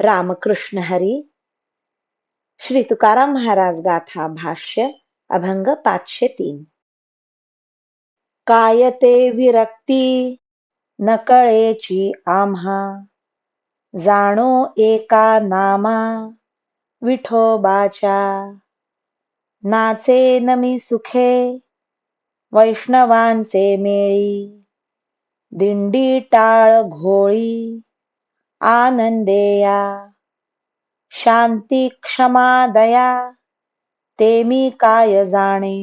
रामकृष्ण हरी. श्री तुकाराम महाराज गाथा भाष्य अभंग 503. काय ते विरक्ती न कळेची आम्हा, जाणो एका नामा विठोबाच्या. नाचे नमी सुखे वैष्णवांचे मेळी, दिंडी टाळ घोळी आनंदेया. शांती क्षमा दया ते मी काय जाणे,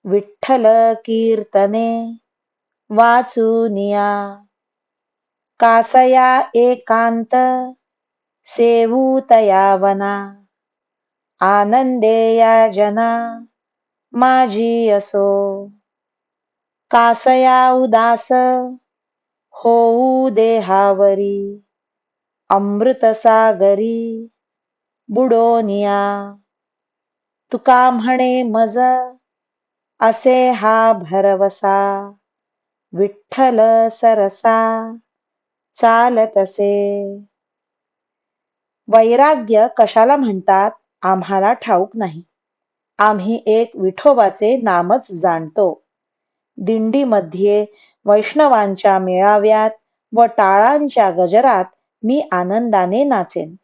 विठ्ठल कीर्तने वाचूनिया. कासया एकांत सेवूतया वना, आनंदेया जना माझी असो. कासया उदास होऊ देहावरी, अमृत सागरी बुडोनिया. तुका म्हणे मज असे हा भरवसा, विठ्ठल सरसा चालतसे. वैराग्य कशाला म्हणतात आम्हाला ठाऊक नाही. आम्ही एक विठोबाचे नामच जाणतो. दिंडीमध्ये वैष्णवांच्या मेळाव्यात व टाळांच्या गजरात मी आनंदाने नाचेन.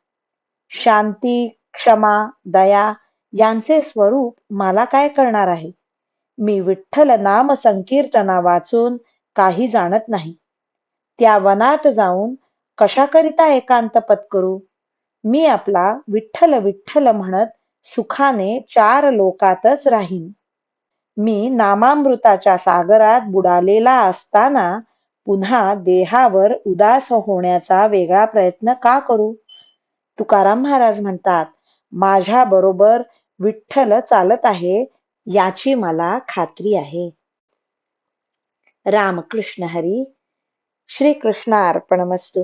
शांती क्षमा दया यांचे स्वरूप मला काय करणार आहे. मी विठ्ठल नाम संकीर्तना वाचून काही जाणत नाही. त्या वनात जाऊन कशाकरिता एकांत पत्करू. मी आपला विठ्ठल विठ्ठल म्हणत सुखाने 4 लोकातच राहीन. मी नामामृताच्या सागरात बुडालेला असताना पुन्हा देहावर उदास होण्याचा वेगळा प्रयत्न का करू. तुकाराम महाराज म्हणतात, माझ्या बरोबर विठ्ठल चालत आहे याची मला खात्री आहे. रामकृष्ण हरी. श्री कृष्णार्पणमस्तु.